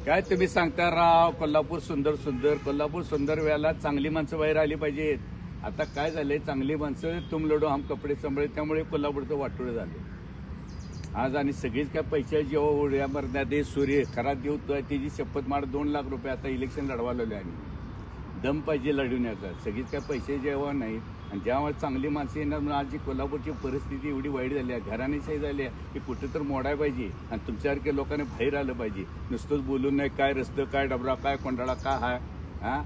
काय तुम्ही सांगता राव, कोल्हापूर सुंदर सुंदर, कोल्हापूर सुंदर वेळेला चांगली माणसं बाहेर आली पाहिजेत. आता काय झालंय, चांगली माणसं तुम लढो हम कपडे सांभाळे, त्यामुळे कोल्हापूरचं वाटोळं झालं आज. आणि सगळीच काय पैसे जेव्हा उड्या मरण्यात दे सूर्य खरा देऊ त्याची शपथ मार 2 लाख रुपये आता इलेक्शन लढवा लावले आणि दम पाहिजे लढवण्याचा. सगळीच काय पैसे जेव्हा नाहीत आणि ज्यामुळे चांगली माणसं येणार म्हणून आज जी कोल्हापूरची परिस्थिती एवढी वाईट झाली आहे, घराणेशाही झाली आहे की कुठं तर मोडाय पाहिजे आणि तुमच्यासारख्या लोकांनी बाहेर आलं पाहिजे. नुसतंच बोलून नाही, काय रस्तं, काय डबरा, काय कोंडाळा, काय हाय. हा,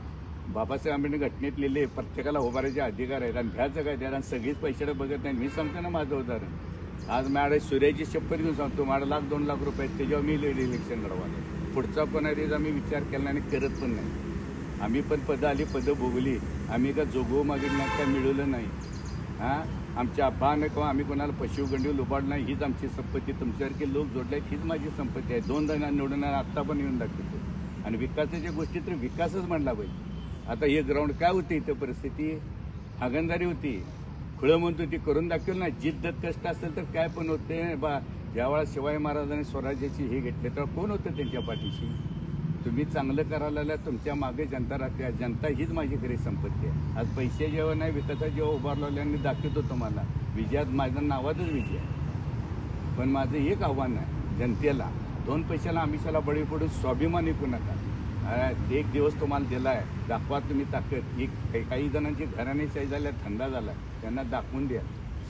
बाबासाहेब आंबेडकर घटनेत लिहिले प्रत्येकाला उभारायचे अधिकार आहेत आणि घ्यायचं काय त्याला सगळीच पैशाला बघत नाही. मी सांगतो ना माझं उदाहरण, आज माझ्या सूर्याची शपथ घेऊन सांगतो, माझा 1-2 लाख रुपये आहेत त्याच्यावर मी इलेक्शन लढवालं. पुढचा पण आम्ही विचार केला आणि करत पण नाही. आम्ही पण पदं आली, पदं भोगली, आम्ही का जोगो मागितलं काय मिळवलं नाही. हां, आमच्या अब्बानं किंवा आम्ही कोणाला पशु गंडी लुबाड नाही, हीच आमची संपत्ती. तुमच्यासारखे लोक जोडले हीच माझी संपत्ती आहे. 2 जणांना निवडून आत्ता पण येऊन दाखवतो. आणि विकासाच्या गोष्टी तर विकासच म्हणला पाहिजे. आता हे ग्राउंड काय होती, इथं परिस्थिती हागंदारी होती, खुळं म्हणत होती, करून दाखवलं ना. जिद्द कष्ट असेल तर काय पण होते बा. ज्यावेळा शिवाजी महाराजांनी स्वराज्याची हे घेतले तेव्हा कोण होतं त्यांच्या पाठीशी. तुम्ही चांगलं करायला तुमच्या मागे जनता राहते. जनता हीच माझी खरी संपत्ती आहे. आज पैसे जेव्हा नाही, विकासात जेव्हा उभारला मी दाखवतो तुम्हाला, विजयात माझ्या नावातच विजय आहे. पण माझं एक आव्हान आहे जनतेला, 2 पैशाला आमिषाला बळी पडून स्वाभिमान विकू नका. एक दिवस तुम्हाला दिलाय, दाखवा तुम्ही ताकद. काही जणांची घराणेशाही झाल्या, धंदा झालाय, त्यांना दाखवून द्या.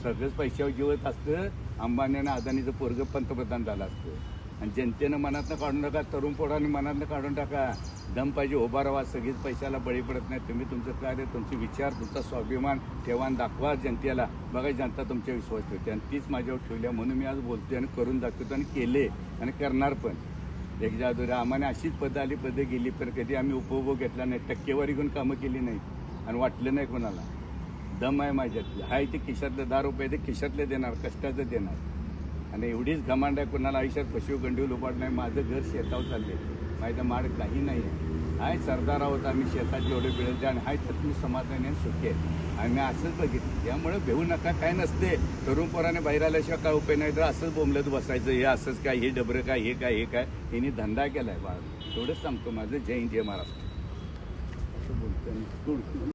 सगळंच पैशावर जीवत असतं. अंबानी आणि अदानीचं पोरगं पंतप्रधान झालं असतं. आणि जनतेनं मनातनं काढून टाका, तरुण पोरांनी मनातनं काढून टाका. दम पाहिजे, उभा राहा. सगळीच पैशाला बळी पडत नाही. तुम्ही तुमचं कार्य, तुमचे विचार, तुमचा स्वाभिमान ठेवा आणि दाखवा जनतेला. बघा, जनता तुमच्या विश्वास ठेवते आणि तीच माझ्यावर ठेवल्या म्हणून मी आज बोलतोय आणि करून दाखवतो आणि केले आणि करणार पण. एक जादू आम्हाला अशीच पदं आली, पदं गेली, पण कधी आम्ही उपभोग घेतला नाही, टक्केवारी घेऊन कामं केली नाही आणि वाटलं नाही कोणाला. दम आहे माझ्यात, हाय ते खिशातले 10 रुपये ते खिशातले देणार, कष्टाचं देणार. आणि एवढीच घमांड आहे, कोणाला आयुष्यात पशु गंडीव लुबाड नाही. माझं घर शेतावर चालले, माझ्या माड काही नाही आहे. हाय सरदार आहोत आम्ही, शेतात जेवढे मिळेल आणि हाय तर तुम्ही समाधानी आणि सुखी आहे. आम्ही असंच बघितलं. त्यामुळे भेऊ नका, काय नसते. तरुण पोराने बाहेर आल्याशिवाय काय उपाय नाही. तर असंच बोंबलत बसायचं, हे असंच काय, हे डबरं काय, हे काय, हे काय, यांनी धंदा केलाय बाळा. एवढंच सांगतो माझं. जय हिंद, जय महाराष्ट्र असं बोलतो.